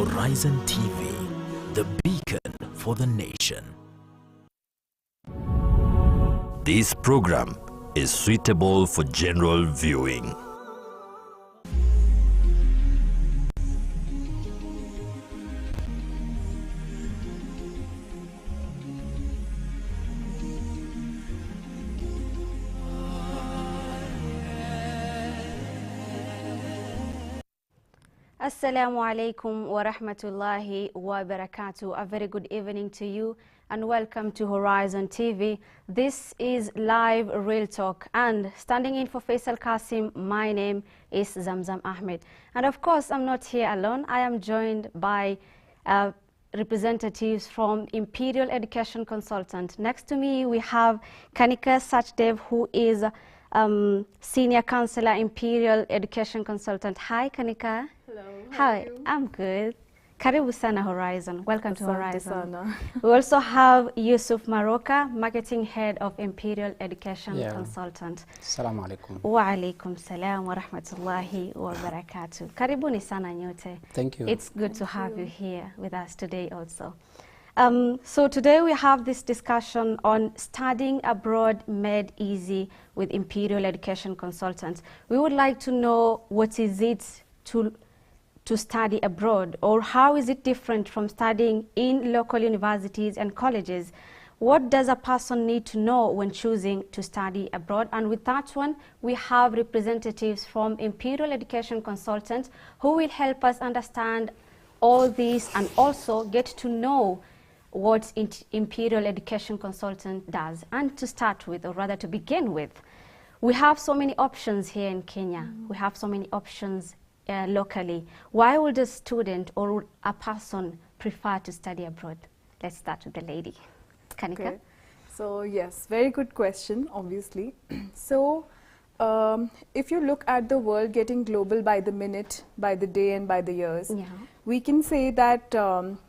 Horizon TV, the beacon for the nation. This program is suitable for general viewing. Assalamu alaikum wa rahmatullahi wa barakatuh. A very good evening to you and welcome to Horizon TV. This is live real talk, and standing in for Faisal Qasim, my name is Zamzam Ahmed. And of course, I'm not here alone. I am joined by representatives from Imperial Education Consultant. Next to me, we have Kanika Sachdev, who is Senior Counselor, Imperial Education Consultant. Hi, Kanika. Hello. How are you? I'm good. Karibu sana Horizon. Welcome to Horizon. We also have Yusuf Maroka, Marketing Head of Imperial Education Consultant. Assalamu alaikum. Wa alaikum salam wa rahmatullahi wa barakatuh. Karibuni sana nyote. Thank you. It's good to have you here with us today also. So today we have this discussion on studying abroad made easy with Imperial Education Consultants. We would like to know what is it to study abroad, or how is it different from studying in local universities and colleges? What does a person need to know when choosing to study abroad? And with that one, we have representatives from Imperial Education Consultants who will help us understand all this and also get to know what Imperial Education Consultant does. And to start with, or rather to begin with, we have so many options here in Kenya. We have so many options locally. Why would a student or a person prefer to study abroad? Let's start with the lady. Kanika? Okay. So yes, very good question, obviously. So if you look at the world getting global by the minute, by the day and by the years, we can say that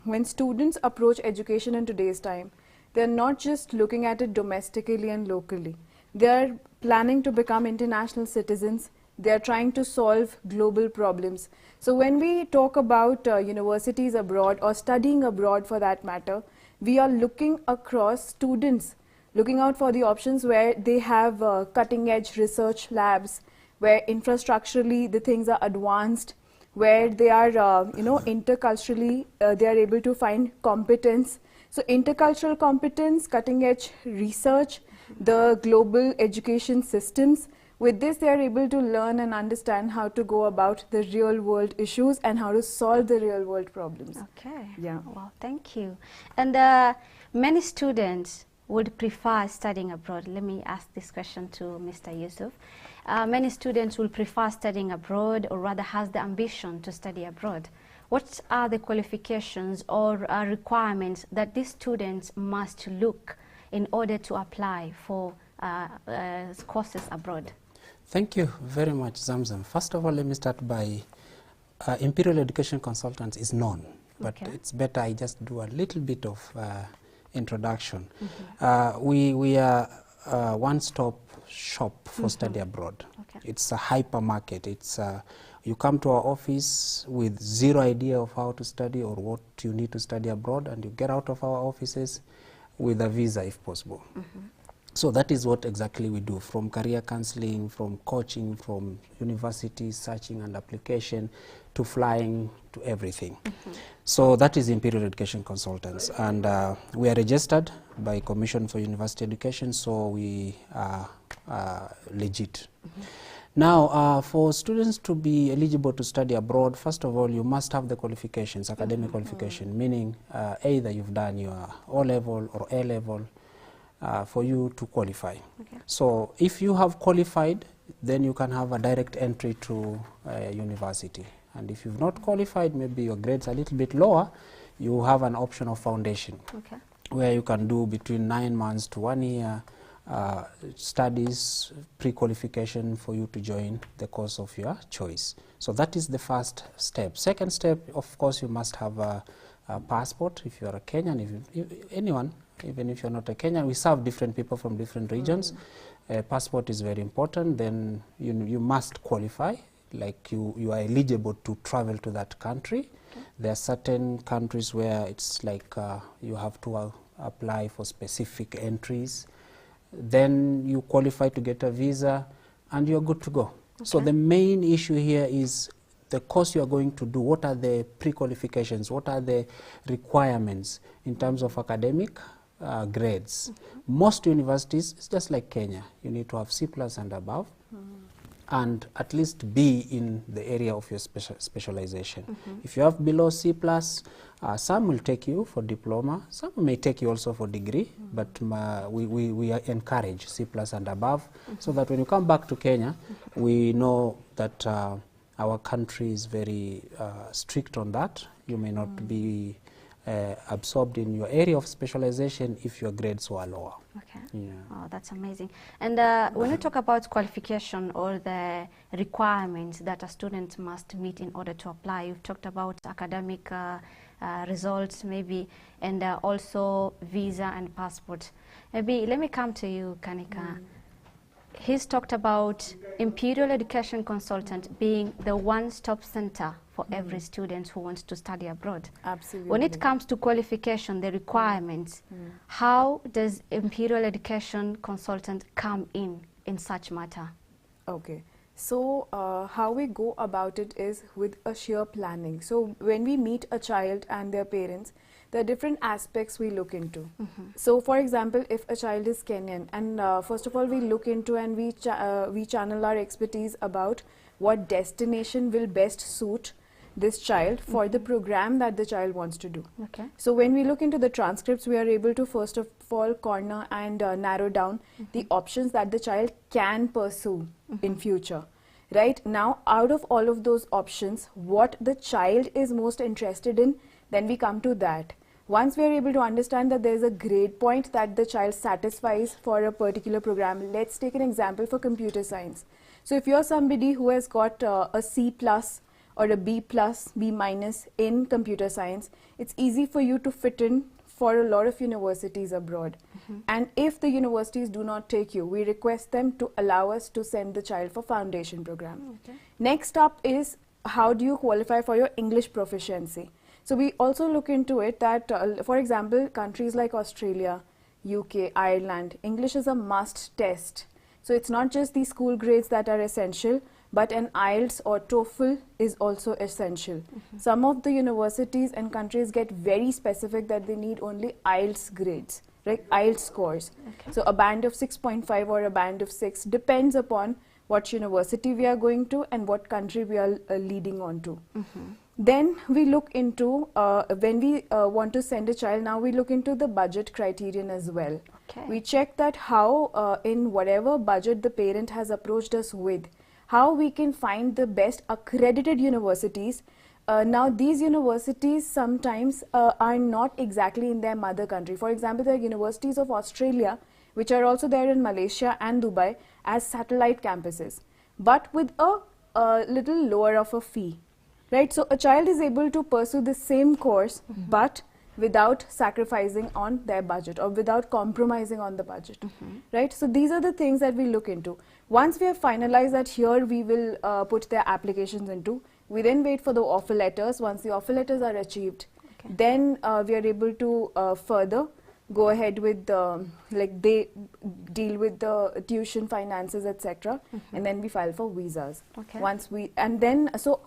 when students approach education in today's time, they're not just looking at it domestically and locally. They're planning to become international citizens. They are trying to solve global problems. So when we talk about universities abroad or studying abroad for that matter, we are looking across students, looking out for the options where they have cutting edge research labs, where infrastructurally the things are advanced, where they are interculturally they are able to find competence. So intercultural competence, cutting edge research, the global education systems. With this, they are able to learn and understand how to go about the real world issues and how to solve the real world problems. Okay. Yeah. Well, thank you. And many students would prefer studying abroad. Let me ask this question to Mr. Yusuf. Many students will prefer studying abroad, or rather has the ambition to study abroad. What are the qualifications or requirements that these students must look in order to apply for courses abroad? Thank you very much, Zamzam. First of all, let me start by Imperial Education Consultants is known, but it's better I just do a little bit of introduction. We are a one-stop shop for study abroad. It's a hypermarket. It's you come to our office with zero idea of how to study or what you need to study abroad, and you get out of our offices with a visa if possible. So that is what exactly we do, from career counseling, from coaching, from university searching and application, to flying, to everything. So that is Imperial Education Consultants, and we are registered by Commission for University Education, so we are legit. Now, for students to be eligible to study abroad, first of all, you must have the qualifications, academic qualification, meaning either you've done your O-level or A-level, for you to qualify. So if you have qualified, then you can have a direct entry to university. And if you've not qualified, maybe your grades are a little bit lower, you have an option of foundation, where you can do between 9 months to 1 year studies, pre-qualification for you to join the course of your choice. So that is the first step. Second step, of course, you must have a passport if you are a Kenyan, if anyone. Even if you're not a Kenyan, we serve different people from different regions. Passport is very important. Then you must qualify, like you are eligible to travel to that country. There are certain countries where it's like you have to apply for specific entries. Then you qualify to get a visa and you're good to go. So the main issue here is the course you are going to do. What are the pre-qualifications? What are the requirements in terms of academic grades? Most universities, it's just like Kenya. You need to have C+ and above, and at least be in the area of your specialization. If you have below C+, some will take you for diploma, some may take you also for degree, but we encourage C+ and above, so that when you come back to Kenya, we know that our country is very strict on that. You may not be absorbed in your area of specialization if your grades were lower. Okay. Yeah. Oh, that's amazing. And when you talk about qualification or the requirements that a student must meet in order to apply, you've talked about academic results maybe, and also visa and passport. Maybe let me come to you, Kanika. He's talked about Imperial Education Consultant being the one-stop center for every student who wants to study abroad. Absolutely. When it comes to qualification, the requirements, how does Imperial Education Consultant come in such matter? Okay. So how we go about it is with a sheer planning. So when we meet a child and their parents, there are different aspects we look into. So for example, if a child is Kenyan, and first of all we look into and we channel our expertise about what destination will best suit this child for the program that the child wants to do. Okay. So when we look into the transcripts, we are able to first of all corner and narrow down the options that the child can pursue in future. Right now, out of all of those options, what the child is most interested in, then we come to that. Once we are able to understand that there is a grade point that the child satisfies for a particular program, let's take an example for computer science. So if you're somebody who has got a C+ or a B+, B- in computer science, it's easy for you to fit in for a lot of universities abroad. And if the universities do not take you, we request them to allow us to send the child for foundation program. Next up is, how do you qualify for your English proficiency? So we also look into it that, for example, countries like Australia, UK, Ireland, English is a must test. So it's not just the school grades that are essential, but an IELTS or TOEFL is also essential. Some of the universities and countries get very specific that they need only IELTS grades, right? IELTS scores. So a band of 6.5 or a band of 6 depends upon what university we are going to and what country we are leading on to. Then we look into, when we want to send a child, now we look into the budget criterion as well. We check that how in whatever budget the parent has approached us with, how we can find the best accredited universities. Now these universities sometimes are not exactly in their mother country. For example, there are universities of Australia which are also there in Malaysia and Dubai as satellite campuses, but with a little lower of a fee. Right, so a child is able to pursue the same course, but without sacrificing on their budget or without compromising on the budget. Right, so these are the things that we look into. Once we have finalized that, here we will put their applications into. We then wait for the offer letters. Once the offer letters are achieved, then we are able to further go ahead with like they deal with the tuition finances, etc. And then we file for visas. Once we, and then so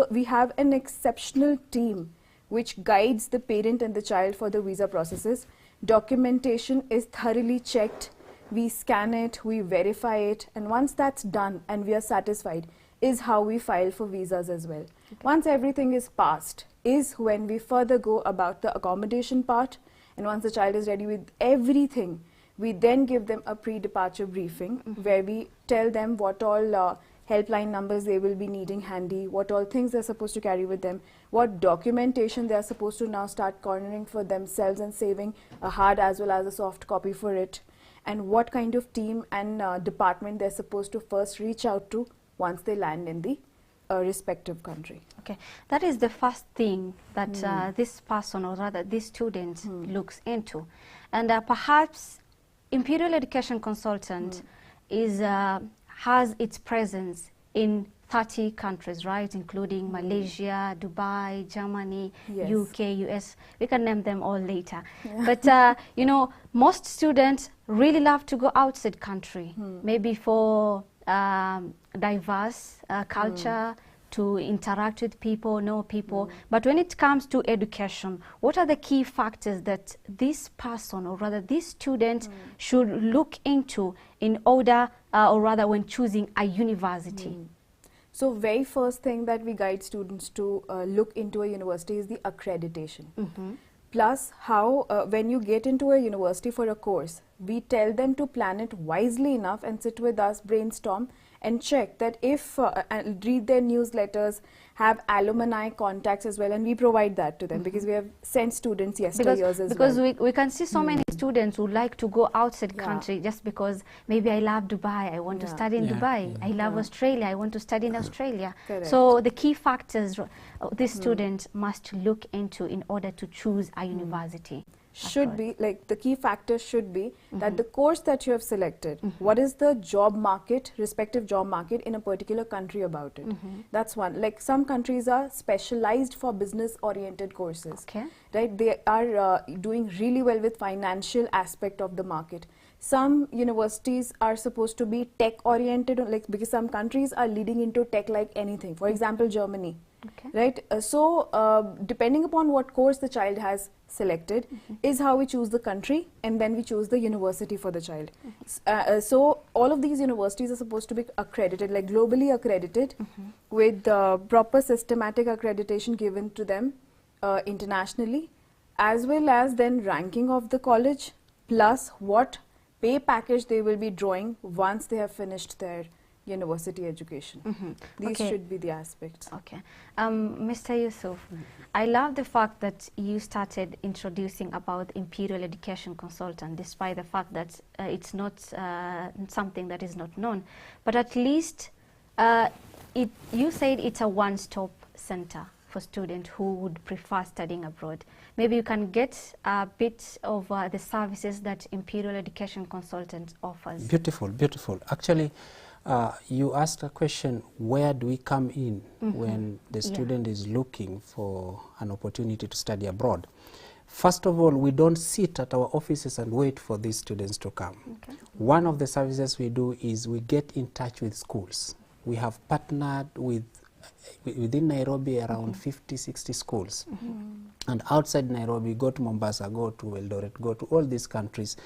we have an exceptional team which guides the parent and the child for the visa processes. Documentation is thoroughly checked. We scan it, we verify it, and once that's done and we are satisfied, is how we file for visas as well. Once everything is passed, is when we further go about the accommodation part. And once the child is ready with everything, we then give them a pre-departure briefing where we tell them what all helpline numbers they will be needing handy, what all things they're supposed to carry with them, what documentation they're supposed to now start cornering for themselves and saving a hard as well as a soft copy for it, and what kind of team and department they're supposed to first reach out to once they land in the respective country. Okay, that is the first thing that this person, or rather this student, looks into. And perhaps Imperial Education Consultant is has its presence in 30 countries, right, including Malaysia, Dubai, Germany, UK, US. We can name them all later. But, you know, most students really love to go outside country, maybe for diverse culture, to interact with people, know people. But when it comes to education, what are the key factors that this person, or rather this student, should look into in order, or rather when choosing a university? So very first thing that we guide students to look into a university is the accreditation. Plus how when you get into a university for a course, we tell them to plan it wisely enough and sit with us, brainstorm and check that if and read their newsletters, have alumni contacts as well, and we provide that to them because we have sent students yesteryears as well. Because we can see so many students who like to go outside country just because maybe I love Dubai, I want to study in Dubai, I love Australia, I want to study in Australia. So the key factors this student must look into in order to choose a university should be, like, the key factor should be that the course that you have selected, what is the job market, respective job market in a particular country about it. That's one. Like, some countries are specialized for business oriented courses, right? They are doing really well with financial aspect of the market. Some universities are supposed to be tech oriented, like, because some countries are leading into tech like anything. For example, Germany. Right, so depending upon what course the child has selected is how we choose the country, and then we choose the university for the child. So all of these universities are supposed to be accredited, like globally accredited, with proper systematic accreditation given to them internationally, as well as then ranking of the college, plus what pay package they will be drawing once they have finished their university education. These should be the aspects. Mr. Yusuf, I love the fact that you started introducing about Imperial Education Consultant, despite the fact that it's not something that is not known. But at least you said it's a one-stop center for students who would prefer studying abroad. Maybe you can get a bit of the services that Imperial Education Consultant offers. Beautiful, beautiful. Actually, you asked a question, where do we come in when the student is looking for an opportunity to study abroad? First of all, we don't sit at our offices and wait for these students to come. One of the services we do is we get in touch with schools. We have partnered with within Nairobi around 50-60 schools, and outside Nairobi, go to Mombasa, go to Eldoret, go to all these countries,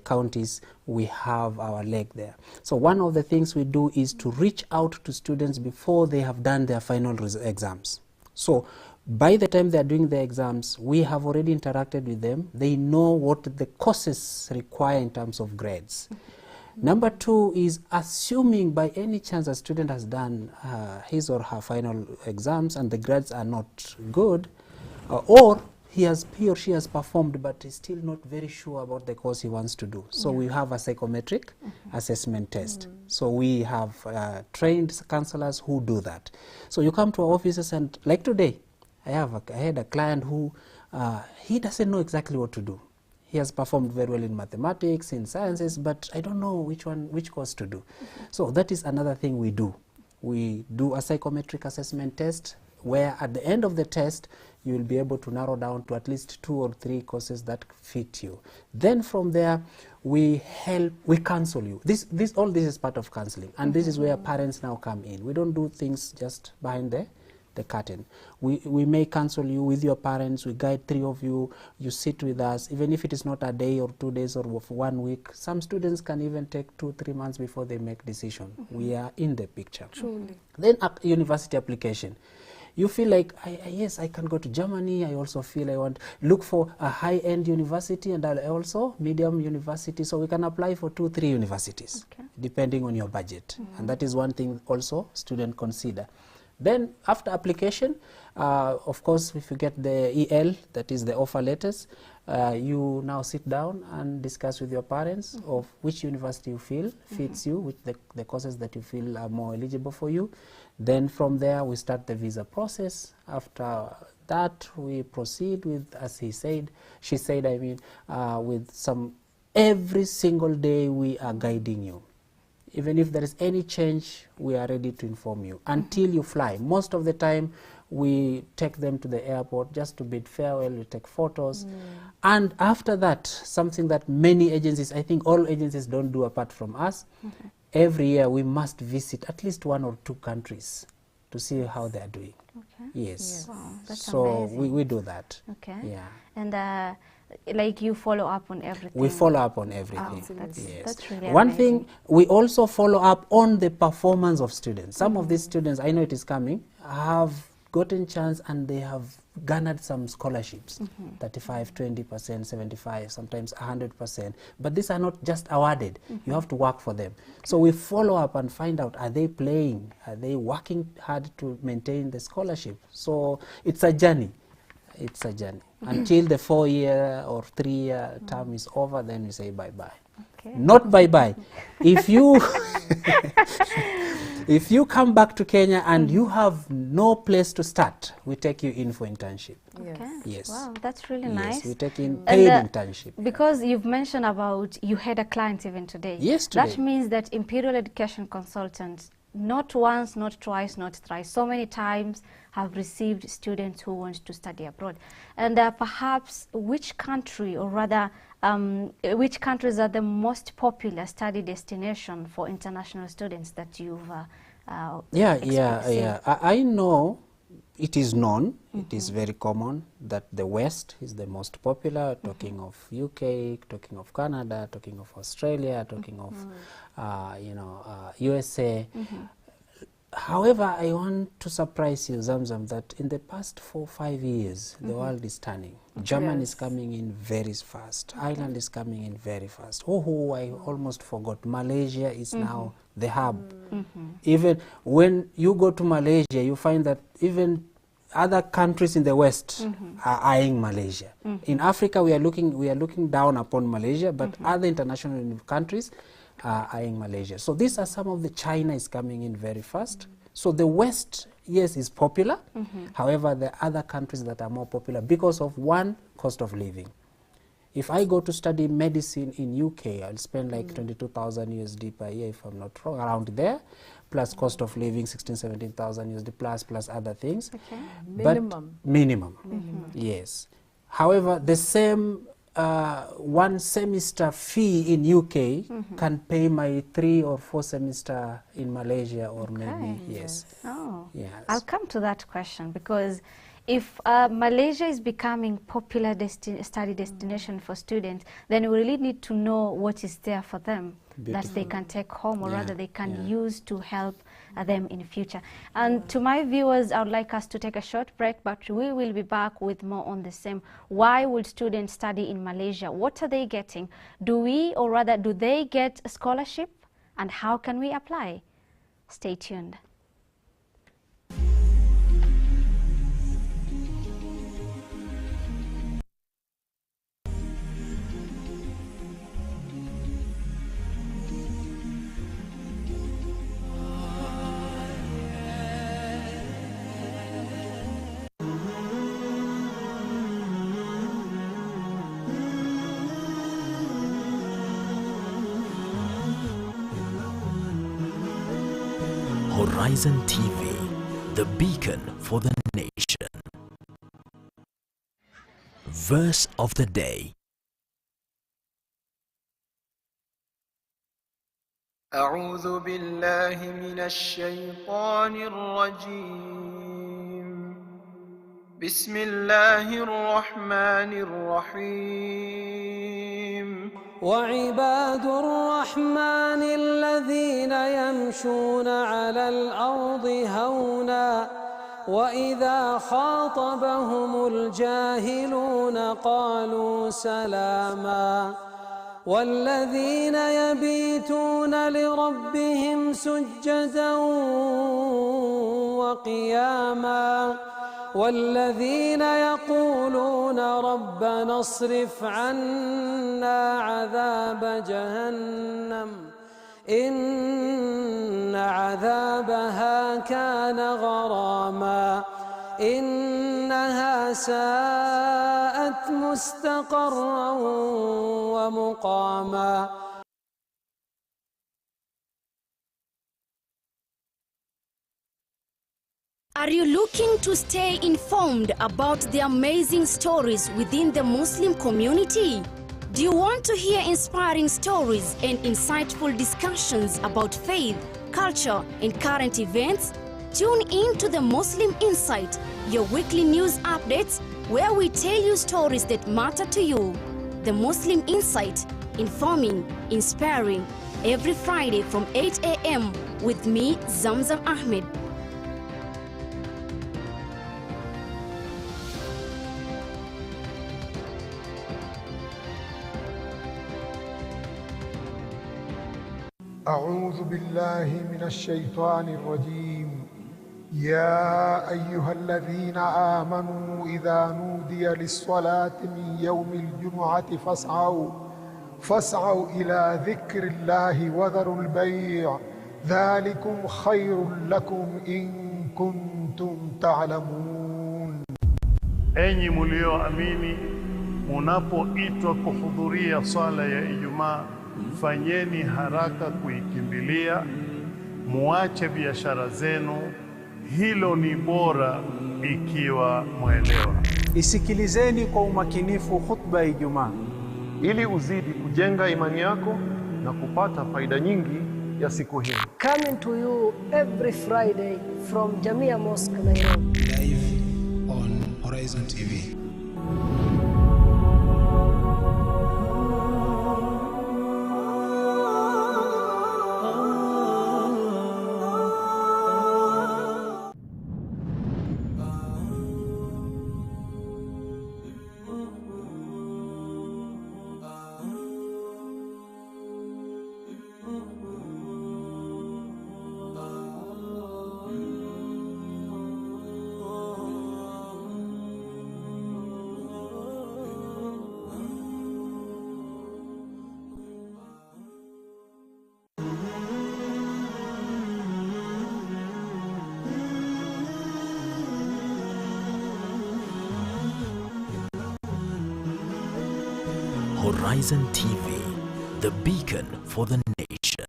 counties. We have our leg there. So one of the things we do is to reach out to students before they have done their final exams. So by the time they are doing the exams, we have already interacted with them. They know what the courses require in terms of grades. Number two is, assuming by any chance a student has done his or her final exams and the grades are not good, or he or she has performed but is still not very sure about the course he wants to do. So we have a psychometric assessment test. So we have trained counselors who do that. So you come to our offices, and like today, I had a client who he doesn't know exactly what to do. He has performed very well in mathematics, in sciences, but I don't know which course to do. So that is another thing we do. We do a psychometric assessment test, where at the end of the test, you will be able to narrow down to at least 2 or 3 courses that fit you. Then from there, we counsel you. All this is part of counseling, and this is where parents now come in. We don't do things just behind the curtain. We may counsel you with your parents. We guide 3 of you. You sit with us, even if it is not a day or 2 days or 1 week. Some students can even take 2-3 months before they make decision. We are in the picture. Truly. Then university application. You feel like, yes, I can go to Germany. I also feel I want look for a high-end university, and also medium university. So we can apply for 2-3 universities, depending on your budget. And that is one thing also students consider. Then after application, of course, if you get the EL, that is the offer letters, you now sit down and discuss with your parents of which university you feel fits you, with the courses that you feel are more eligible for you. Then from there, we start the visa process. After that, we proceed with, as she said, with every single day we are guiding you. Even if there is any change, we are ready to inform you until you fly. Most of the time, we take them to the airport just to bid farewell, we take photos. And after that, something that many agencies, I think all agencies don't do apart from us, every year we must visit at least 1 or 2 countries to see how they are doing. Okay. Yes. Wow, that's so amazing. we do that. Okay. Yeah. And like you follow up on everything. We follow up on everything. That's really One amazing. thing, we also follow up on the performance of students. Some of these students, I know it is coming, have gotten chance and they have garnered some scholarships, 35, 20%, 75, sometimes 100%. But these are not just awarded. You have to work for them. So we follow up and find out, are they playing? Are they working hard to maintain the scholarship? So it's a journey. It's a journey. Until the 4-year or 3-year term is over, then we say bye-bye. Okay. Not bye-bye. If you if you come back to Kenya and you have no place to start, we take you in for internship. Okay. Yes. Wow, that's really Yes, nice. we take in paid internship. Because you've mentioned about you had a client even today. Yes, today. That means that Imperial Education Consultants, not once, not twice, not thrice, so many times have received students who want to study abroad. And perhaps which country, or rather which countries are the most popular study destination for international students that you've I know it is known, it is very common that the West is the most popular, talking of UK, talking of Canada, talking of Australia, talking of USA. However, I want to surprise you, Zamzam, that in the past 4 or 5 years, the world is turning. Germany is coming in very fast. Ireland is coming in very fast. Oh, I almost forgot. Malaysia is now the hub. Even when you go to Malaysia, you find that even other countries in the West are eyeing Malaysia. In Africa, we are looking down upon Malaysia, but other international countries are eyeing Malaysia. So these are some of the China is coming in very fast. So the West, yes, is popular. However, there are other countries that are more popular because of one, cost of living. If I go to study medicine in UK, I'll spend like 22,000 USD per year, if I'm not wrong, around there, plus cost of living 16, 17,000 USD plus other things. Okay. Minimum. Yes. However, the same 1 semester fee in UK can pay my 3 or 4 semester in Malaysia or maybe, yes. Oh, yes. I'll come to that question, because if Malaysia is becoming popular study destination for students, then we really need to know what is there for them that they can take home, or rather they can use to help them in future. And to my viewers, I would like us to take a short break, but we will be back with more on the same. Why would students study in Malaysia? What are they getting? Do we, or rather do they get a scholarship? And how can we apply? Stay tuned. Horizon TV, the beacon for the nation. Verse of the day. أعوذ بالله من الشيطان الرجيم. بسم الله الرحمن الرحيم. وعباد الرحمن الذين يمشون على الأرض هونا وإذا خاطبهم الجاهلون قالوا سلاما والذين يبيتون لربهم سجدا وقياما والذين يقولون ربنا اصرف عنا عذاب جهنم إن عذابها كان غراما إنها ساءت مستقرا ومقاما Are you looking to stay informed about the amazing stories within the Muslim community? Do you want to hear inspiring stories and insightful discussions about faith, culture, and current events? Tune in to the Muslim Insight, your weekly news updates where we tell you stories that matter to you. The Muslim Insight, informing, inspiring, every Friday from 8 a.m. with me, Zamzam Ahmed. أعوذ بالله من الشيطان الرجيم يا أيها الذين آمنوا إذا نودي للصلاة من يوم الجمعة فاسعوا إلى ذكر الله وذروا البيع ذلكم خير لكم إن كنتم تعلمون. Enyi mlioamini, munapoitwa kuhudhuria swala ya Ijumaa, fanyeni haraka kuikimbilia, muache biashara zenu, hilo ni bora ikiwa mwelewa. Isikilizeni kwa umakinifu khutba ya Ijumaa ili uzidi kujenga imani yako na kupata faida nyingi ya siku hii. Coming to you every Friday from Jamia Mosque, Nairobi. Live on HorizonTV. Horizon TV, the beacon for the nation.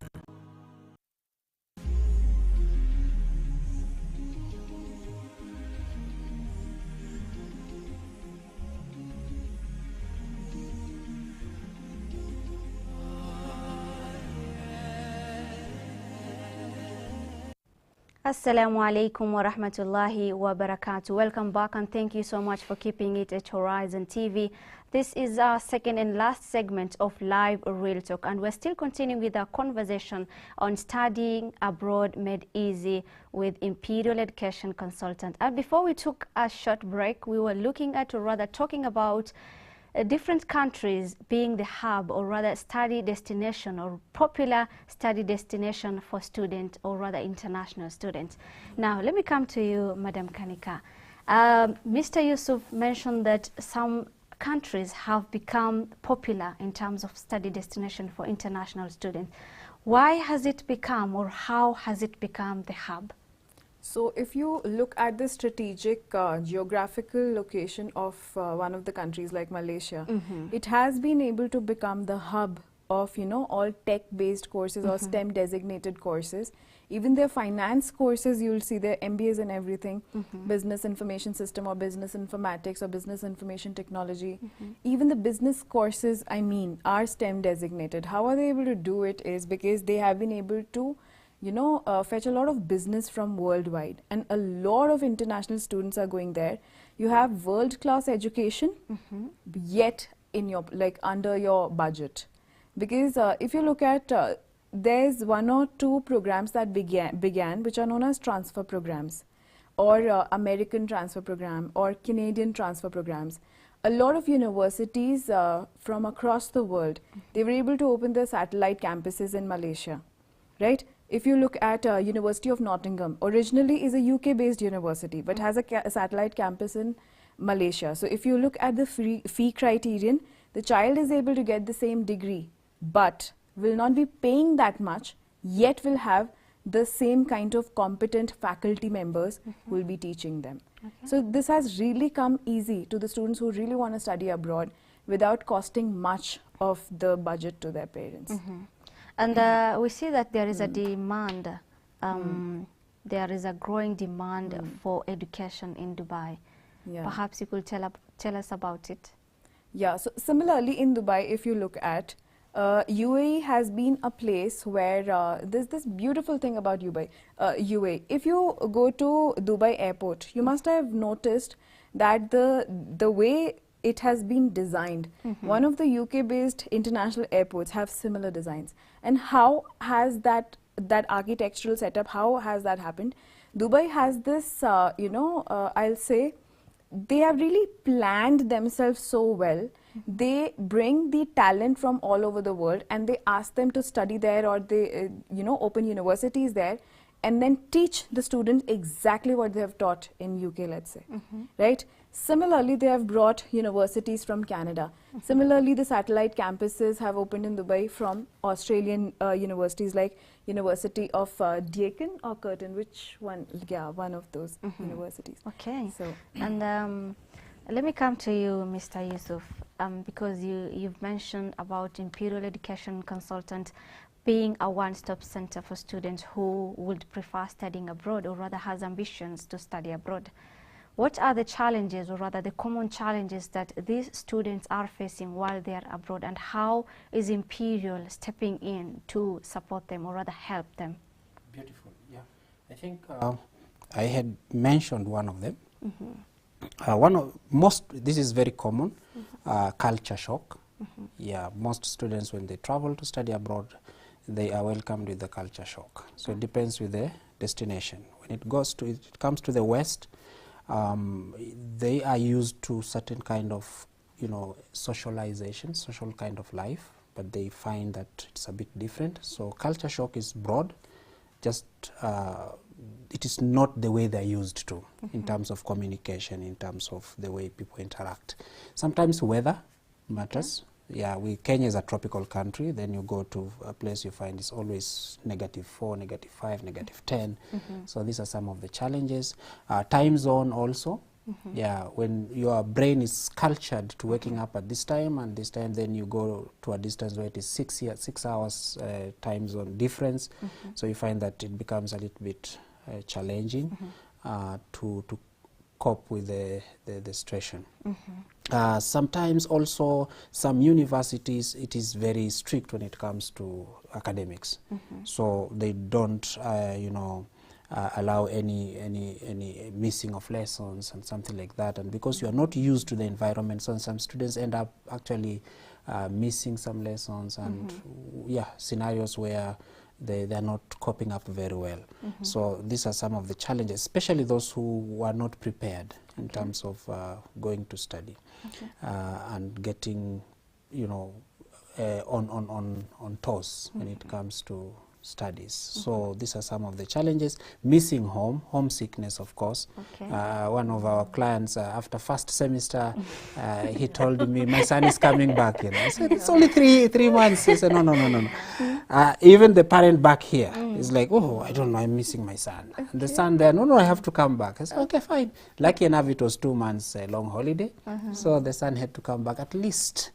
Assalamu alaikum wa rahmatullahi wa barakatuh. Welcome back and thank you so much for keeping it at Horizon TV. This is our second and last segment of Live Real Talk, and we're still continuing with our conversation on studying abroad made easy with Imperial Education Consultant. And before we took a short break, we were looking at, or rather talking about, different countries being the hub, or rather study destination, or popular study destination for students, or rather international students. Now let me come to you, Madam Kanika. Mr. Yusuf mentioned that some countries have become popular in terms of study destination for international students. Why has it become, or how has it become the hub? So if you look at the strategic geographical location of one of the countries like Malaysia, it has been able to become the hub of, you know, all tech-based courses or STEM-designated courses. Even their finance courses, you'll see their MBAs and everything, business information system or business informatics or business information technology. Even the business courses, I mean, are STEM designated. How are they able to do it is because they have been able to, you know, fetch a lot of business from worldwide, and a lot of international students are going there. You have world-class education, yet in your, like, under your budget. Because if you look at, there's one or two programs that began which are known as transfer programs, or American transfer program, or Canadian transfer programs. A lot of universities from across the world, they were able to open their satellite campuses in Malaysia, right? If you look at University of Nottingham, originally is a UK-based university, but has a satellite campus in Malaysia. So if you look at the fee criterion, the child is able to get the same degree, but will not be paying that much, yet will have the same kind of competent faculty members who will be teaching them. So this has really come easy to the students who really want to study abroad without costing much of the budget to their parents. And we see that there is a demand there is a growing demand for education in Dubai. Yeah. Perhaps you could tell us about it. Yeah, so similarly in Dubai, if you look at, UAE has been a place where there's this beautiful thing about UAE. If you go to Dubai airport, you must have noticed that the way it has been designed, one of the UK-based international airports have similar designs. And how has that architectural setup, how has that happened? Dubai has this, I'll say, they have really planned themselves so well. They bring the talent from all over the world and they ask them to study there, or they, open universities there and then teach the students exactly what they have taught in UK, let's say, right? Similarly, they have brought universities from Canada. Similarly, the satellite campuses have opened in Dubai from Australian universities like University of Deakin or Curtin, which one? Yeah, one of those universities. Okay. So, and let me come to you, Mr. Yusuf, because you've mentioned about Imperial Education Consultant being a one-stop center for students who would prefer studying abroad, or rather has ambitions to study abroad. What are the challenges, or rather the common challenges that these students are facing while they are abroad, and how is Imperial stepping in to support them, or rather help them? Beautiful, yeah. I think I had mentioned one of them. This is very common, culture shock. Yeah, most students when they travel to study abroad, they are welcomed with the culture shock. So it depends with the destination. When it comes to the West, they are used to certain kind of, socialization, social kind of life, but they find that it's a bit different. So culture shock is broad, just it is not the way they're used to in terms of communication, in terms of the way people interact. Sometimes weather matters. Yeah, Kenya is a tropical country. Then you go to a place, you find it's always -4, -5, -10. So these are some of the challenges. Time zone also. Yeah, when your brain is cultured to waking up at this time and this time, then you go to a distance where it is 6 hours time zone difference. So you find that it becomes a little bit challenging to cope with the situation. Sometimes also some universities, it is very strict when it comes to academics. So they don't, allow any missing of lessons and something like that. And because you are not used to the environment, so some students end up actually missing some lessons and scenarios where they are not coping up very well. So these are some of the challenges, especially those who were not prepared in terms of going to study and getting, on toes when it comes to studies. So these are some of the challenges. Missing homesickness, of course. One of our clients, after first semester, he told me, my son is coming back. I said, it's only three months. He said, no. Even the parent back here is like, oh, I don't know, I'm missing my son. And the son there, no, I have to come back. I said, okay, fine. Lucky enough, it was 2 months long holiday. So the son had to come back at least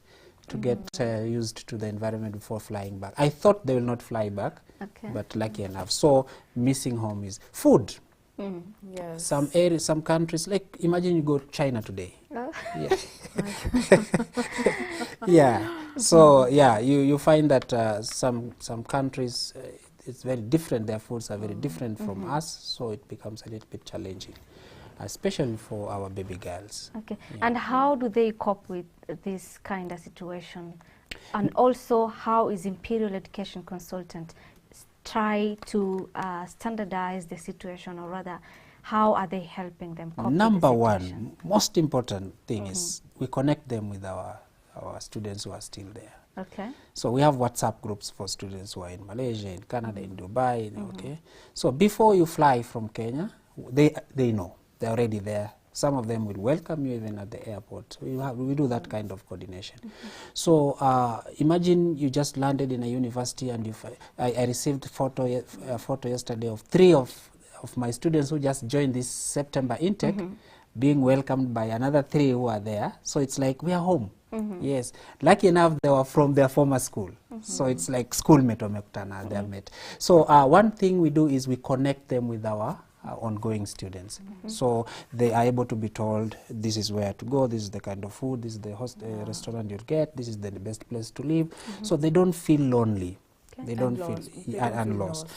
to get used to the environment before flying back. I thought they will not fly back, but lucky enough. So missing home is food. Yes. Some countries, like imagine you go to China today. So you find that some countries, it's very different. Their foods are very different from us, so it becomes a little bit challenging, especially for our baby girls. And how do they cope with this kind of situation? And also, how is Imperial Education Consultant try to standardize the situation, or rather, how are they helping them cope Number with the one, situation? most important thing is we connect them with our students who are still there. So we have WhatsApp groups for students who are in Malaysia, in Canada, in Dubai. So before you fly from Kenya, they know. They're already there. Some of them will welcome you even at the airport. We do that kind of coordination. So imagine you just landed in a university and I received a photo yesterday of 3 of my students who just joined this September intake being welcomed by another 3 who are there. So it's like we are home. Yes, lucky enough they were from their former school, so it's like schoolmate wamekutana, they met. So one thing we do is we connect them with our ongoing students. So they are able to be told, this is where to go, this is the kind of food, this is the restaurant you'll get, this is the best place to live. So they don't feel lonely. They don't feel lost.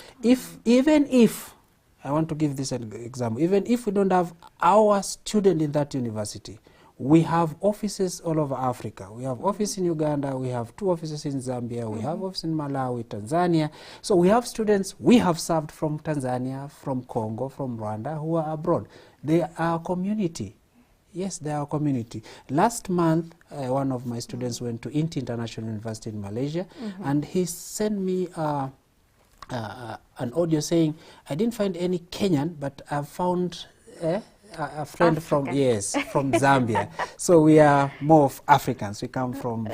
Even if, I want to give this an example, even if we don't have our student in that university, we have offices all over Africa. We have office in Uganda, we have 2 offices in Zambia, we have office in Malawi, Tanzania. So we have students we have served from Tanzania, from Congo, from Rwanda, who are abroad. They are our community. Yes, they are our community. Last month, one of my students went to Inti International University in Malaysia, and he sent me an audio saying, I didn't find any Kenyan, but I found a friend from from Zambia. So we are more of Africans. We come from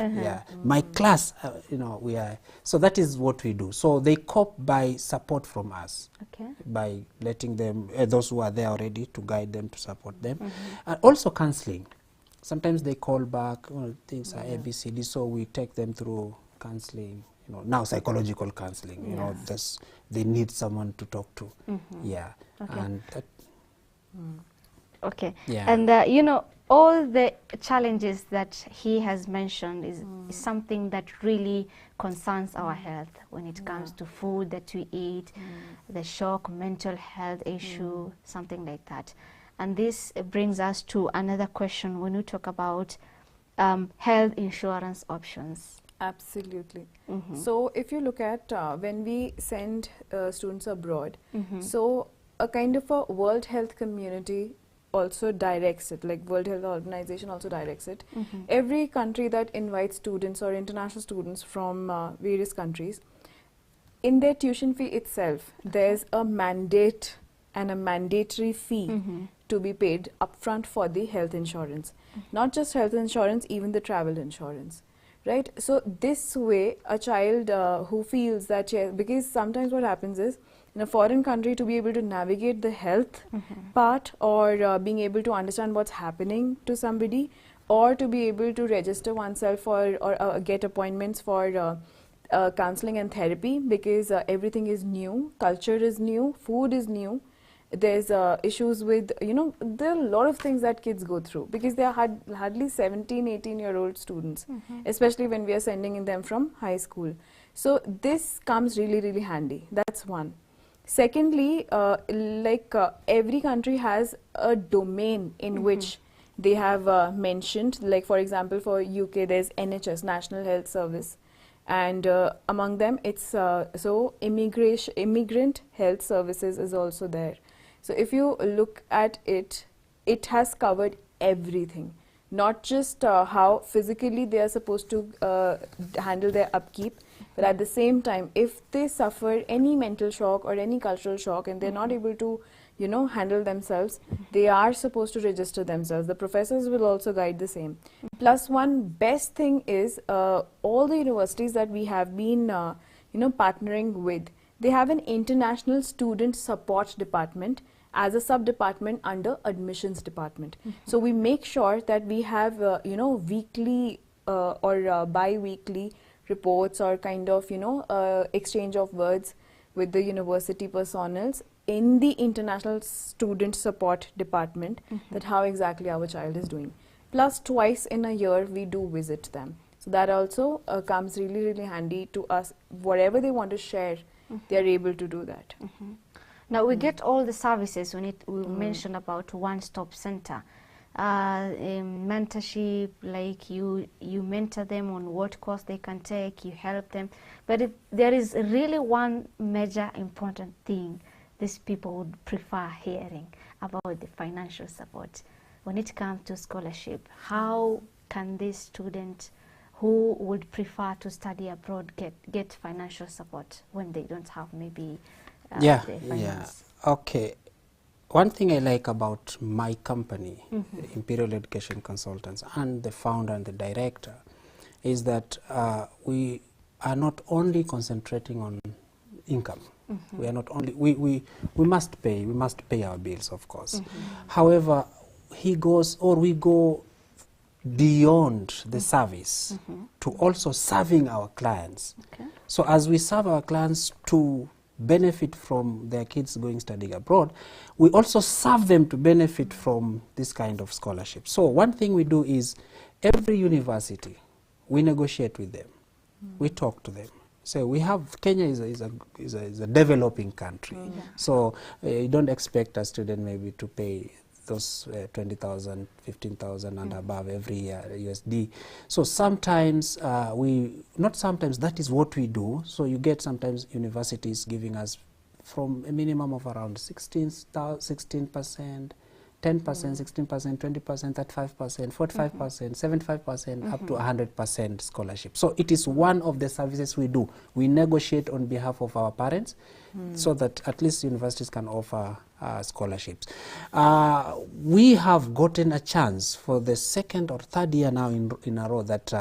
my class. We are. So that is what we do. So they cope by support from us, by letting them those who are there already to guide them, to support them, and also counseling. Sometimes they call back, things are ABCD, so we take them through counseling. Now psychological counseling. They need someone to talk to. And that. Okay. And all the challenges that he has mentioned is something that really concerns our health when it comes to food that we eat, the shock, mental health issue, something like that. And this brings us to another question when we talk about health insurance options. Absolutely. So if you look at when we send students abroad, so a kind of a World Health Community also directs it, like World Health Organization also directs it. Every country that invites students or international students from various countries, in their tuition fee itself, there's a mandate and a mandatory fee to be paid upfront for the health insurance. Not just health insurance, even the travel insurance. Right? So this way, a child who feels that, because sometimes what happens is, in a foreign country, to be able to navigate the health part, or being able to understand what's happening to somebody, or to be able to register oneself for or get appointments for counseling and therapy, because everything is new, culture is new, food is new. There's issues with, there are a lot of things that kids go through, because they are hardly 17, 18-year-old students, especially when we are sending them from high school. So this comes really, really handy. That's one. Secondly, every country has a domain in which they have mentioned, like for example, for UK, there's NHS, National Health Service. And among them, it's so immigrant health services is also there. So if you look at it, it has covered everything, not just how physically they are supposed to handle their upkeep, but at the same time, if they suffer any mental shock or any cultural shock and they're not able to, handle themselves, they are supposed to register themselves. The professors will also guide the same. Plus, one best thing is all the universities that we have been, partnering with, they have an international student support department as a sub-department under admissions department. So we make sure that we have, weekly or bi-weekly reports or kind of, exchange of words with the university personnels in the international student support department, that how exactly our child is doing. Plus, twice in a year, we do visit them. So that also comes really, really handy to us. Whatever they want to share, they are able to do that. Now, we get all the services we mentioned about one-stop center. Mentorship, like you mentor them on what course they can take, you help them. But if there is really one major important thing these people would prefer hearing about the financial support. When it comes to scholarship, how can this student who would prefer to study abroad get financial support when they don't have maybe the finance? Okay. One thing I like about my company, Imperial Education Consultants, and the founder and the director, is that we are not only concentrating on income. We are not only, we must pay our bills, of course. However, we go beyond the service to also serving our clients. Okay. So as we serve our clients to benefit from their kids going studying abroad, we also serve them to benefit from this kind of scholarship. So one thing we do is every university, we negotiate with them. We talk to them. So we have, Kenya is a developing country. So you don't expect a student maybe to pay those 20,000, 15,000 and above every year USD. So sometimes not sometimes, that is what we do. So you get sometimes universities giving us from a minimum of around 16%, 10%, 16%, 20%, 35%, 45%, 75%, up to 100% scholarship. So it is one of the services we do. We negotiate on behalf of our parents so that at least universities can offer scholarships. We have gotten a chance for the second or third year now in a row that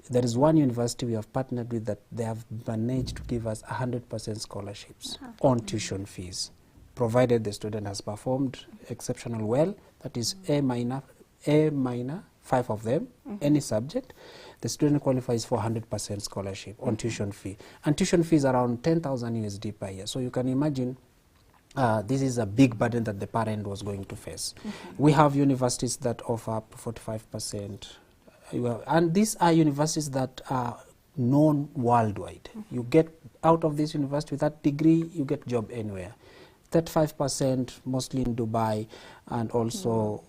there is one university we have partnered with that they have managed to give us 100% scholarships on tuition fees, provided the student has performed exceptional well, that is A minor, 5 of them, any subject, the student qualifies for 100% scholarship on tuition fee. And tuition fee is around 10,000 USD per year. So you can imagine this is a big burden that the parent was going to face. We have universities that offer up to 45%. And these are universities that are known worldwide. You get out of this university with that degree, you get job anywhere. 35% mostly in Dubai, and also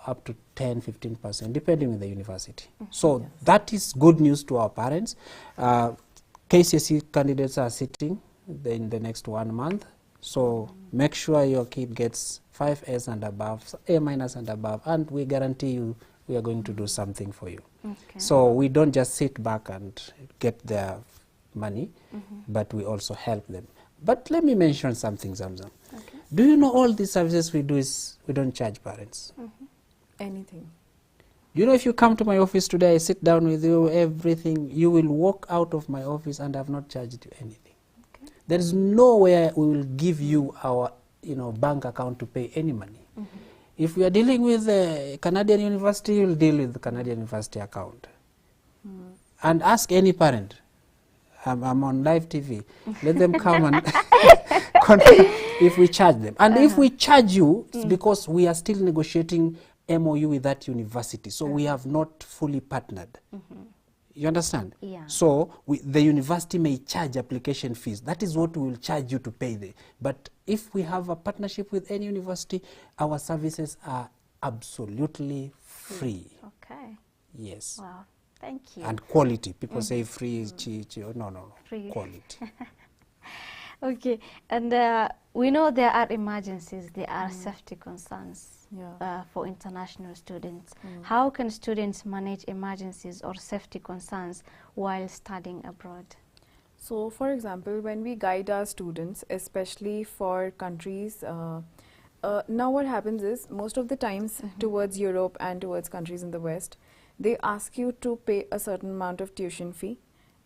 up to 10-15% depending on the university. So that is good news to our parents. KCSE candidates are sitting in the next 1 month, so make sure your kid gets 5 A's and above, A minus and above, and we guarantee you we are going to do something for you. So we don't just sit back and get their money, but we also help them. But let me mention something, Zamzam. Do you know all these services we do is we don't charge parents? Anything. You know, if you come to my office today, I sit down with you, everything, you will walk out of my office and I have not charged you anything. There is nowhere we will give you our bank account to pay any money. If we are dealing with a Canadian university, you will deal with the Canadian university account. And ask any parent. I'm on live TV. Let them come and confirm if we charge them. And if we charge you, it's because we are still negotiating MOU with that university. So we have not fully partnered. You understand? Yeah. So the university may charge application fees. That is what we will charge you to pay there. But if we have a partnership with any university, our services are absolutely free. Okay. Yes. Wow. Thank you. And quality. People say free is cheap. No. Free. Quality. Okay. And we know there are emergencies, there are safety concerns for international students. How can students manage emergencies or safety concerns while studying abroad? So, for example, when we guide our students, especially for countries, now what happens is most of the times towards Europe and towards countries in the West, they ask you to pay a certain amount of tuition fee,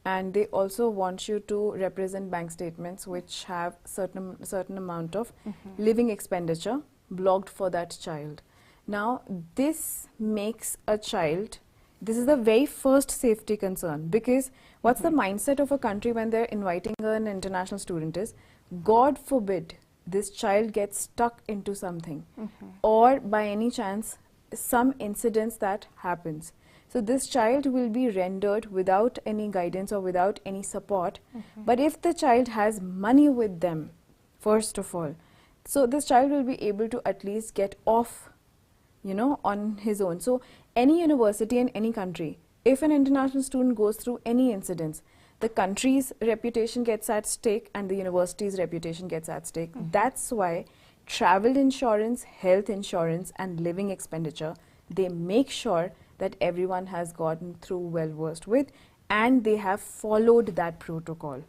and they also want you to represent bank statements which have certain amount of living expenditure blocked for that child. Now this makes a child, this is the very first safety concern, because what's the mindset of a country when they're inviting an international student is, God forbid this child gets stuck into something or by any chance some incidents that happens. So this child will be rendered without any guidance or without any support. But if the child has money with them, first of all, so this child will be able to at least get off, on his own. So any university in any country, if an international student goes through any incidents, the country's reputation gets at stake and the university's reputation gets at stake. That's why travel insurance, health insurance and living expenditure, they make sure that everyone has gotten through well versed with and they have followed that protocol.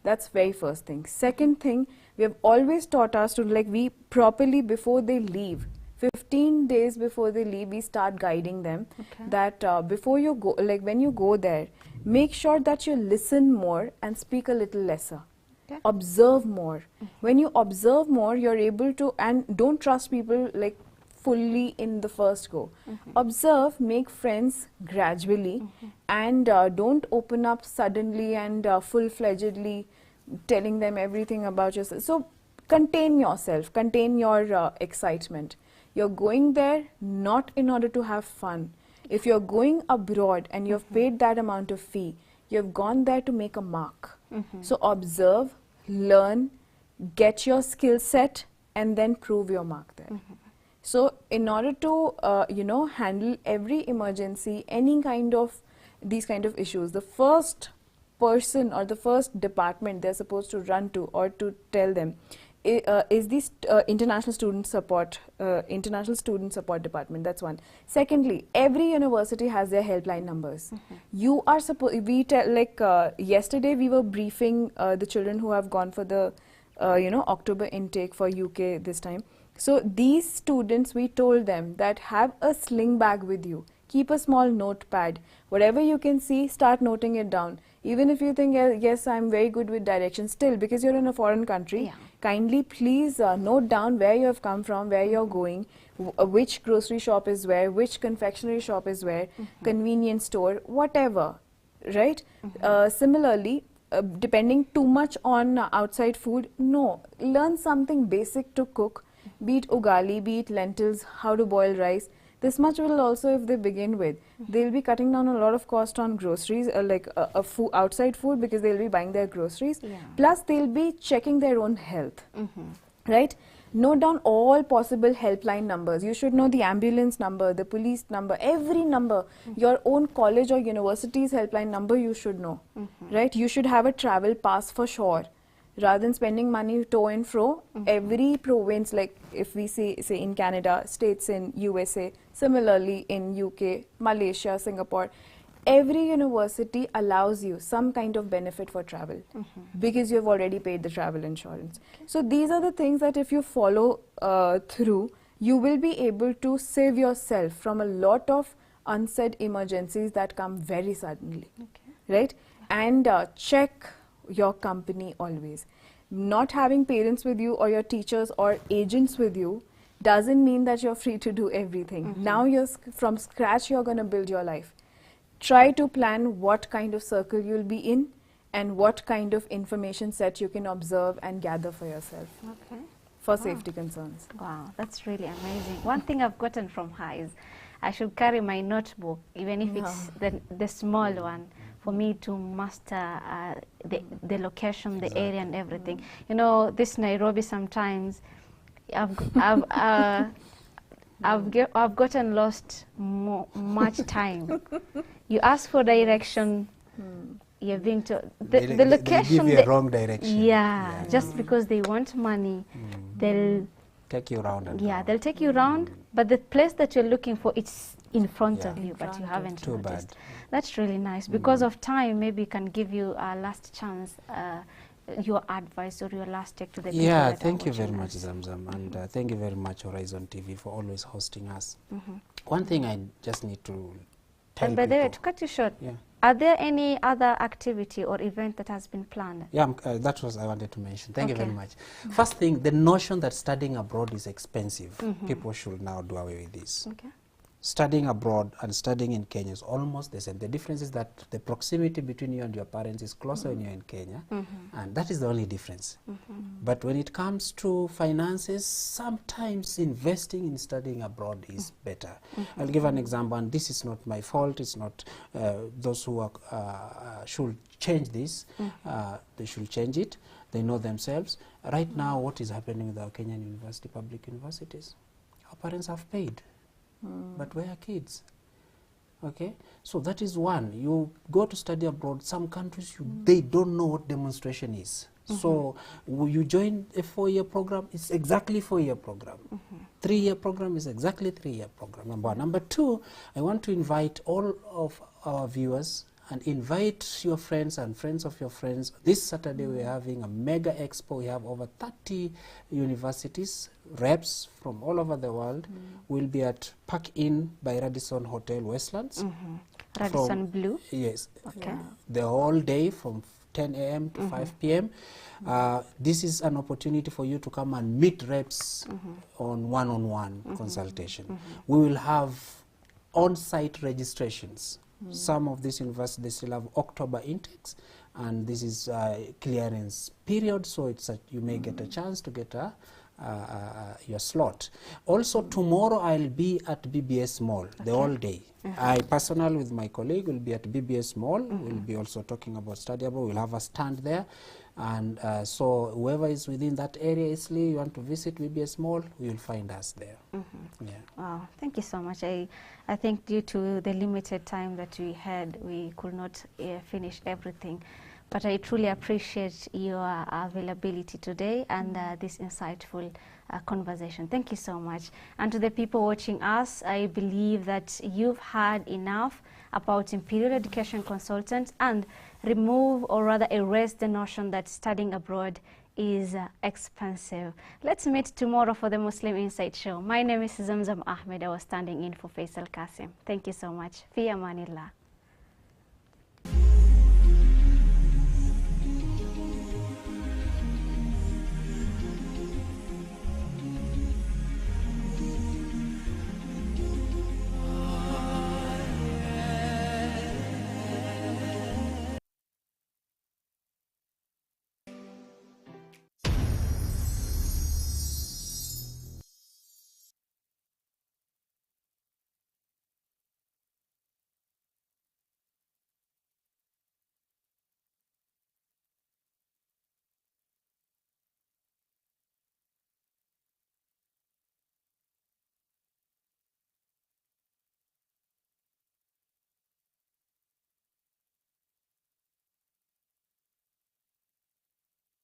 That's very first thing. Second thing, we have always taught our students, we properly before they leave, 15 days before they leave, we start guiding them that before you go, when you go there, make sure that you listen more and speak a little lesser. Observe more. When you observe more, you're able to, and don't trust people fully in the first go. Observe, make friends gradually, and don't open up suddenly and full-fledgedly telling them everything about yourself. So contain yourself, contain your excitement. You're going there not in order to have fun. If you're going abroad and you've paid that amount of fee, you've gone there to make a mark. So observe, learn, get your skill set, and then prove your mark there. So in order to handle every emergency, any kind of these kind of issues, the first person or the first department they're supposed to run to or to tell them is this international student support department. That's one. Secondly, every university has their helpline numbers. You are supposed, yesterday we were briefing the children who have gone for the October intake for UK this time. So these students, we told them that have a sling bag with you. Keep a small notepad. Whatever you can see, start noting it down. Even if you think, yes, I'm very good with directions, still, because you're in a foreign country, kindly please note down where you have come from, where you're going, which grocery shop is where, which confectionery shop is where, convenience store, whatever, right? Similarly, depending too much on outside food, no. Learn something basic to cook, be it ugali, be it lentils, how to boil rice. This much will also, if they begin with, they'll be cutting down a lot of cost on groceries, outside food, because they'll be buying their groceries. Plus, they'll be checking their own health, right? Note down all possible helpline numbers. You should know the ambulance number, the police number, every number. Your own college or university's helpline number you should know, right? You should have a travel pass for sure. Rather than spending money to and fro, every province, like if we say in Canada, states in USA, similarly in UK, Malaysia, Singapore, every university allows you some kind of benefit for travel because you have already paid the travel insurance. So these are the things that if you follow through, you will be able to save yourself from a lot of unsaid emergencies that come very suddenly, right? And check your company always. Not having parents with you or your teachers or agents with you doesn't mean that you're free to do everything. Now from scratch you're going to build your life. Try to plan what kind of circle you'll be in and what kind of information set you can observe and gather for yourself for safety concerns. Wow, that's really amazing. One thing I've gotten from her is I should carry my notebook, even if it's the small one, for me to master the location, the area and everything. You know, this Nairobi sometimes, I've gotten lost much time. You ask for direction, you're being told the location. They give you a wrong direction. Yeah, just because they want money, they'll take you around. They'll take you around, but the place that you're looking for, it's in front of you, but you haven't noticed. That's really nice. Because of time, maybe can give you a last chance, your advice or your last take to the people. Yeah, thank you very much, Zamzam, and thank you very much, Horizon TV, for always hosting us. One thing I just need to tell by people. the way, to cut you short, are there any other activity or event that has been planned? Yeah, that was I wanted to mention. Thank you very much. First thing, the notion that studying abroad is expensive, people should now do away with this. Studying abroad and studying in Kenya is almost the same. The difference is that the proximity between you and your parents is closer when you're in Kenya, and that is the only difference. But when it comes to finances, sometimes investing in studying abroad is better. I'll give an example, and this is not my fault. It's not those who are, should change this. They should change it. They know themselves. Right now, what is happening with our Kenyan public universities? Our parents have paid. But we're kids, okay? So that is one. You go to study abroad, some countries, they don't know what demonstration is. So you join a 4-year program, it's exactly 4-year program. 3-year program is exactly 3-year program, number one. Number two, I want to invite all of our viewers and invite your friends and friends of your friends. This Saturday we're having a mega expo. We have over 30 universities, reps from all over the world. We'll be at Park Inn by Radisson Hotel, Westlands. Radisson Blue? Yes. The whole day from 10 a.m. to 5 p.m. This is an opportunity for you to come and meet reps on one-on-one consultation. We will have on-site registrations. Some of these universities still have October intakes, and this is clearance period, so it's you may get a chance to get your slot. Also, tomorrow I'll be at BBS Mall the whole day. I personally, with my colleague, will be at BBS Mall. We'll be also talking about study abroad. We'll have a stand there. And so whoever is within that area, Islay, you want to visit BBS Mall, you'll find us there. Yeah. Wow, thank you so much. I think due to the limited time that we had, we could not finish everything. But I truly appreciate your availability today and this insightful conversation. Thank you so much. And to the people watching us, I believe that you've heard enough about Imperial Education Consultants and remove, or rather erase, the notion that studying abroad is expensive. Let's meet tomorrow for the Muslim Insight Show. My name is Zamzam Ahmed. I was standing in for Faisal Qasim. Thank you so much. Fi amanillah.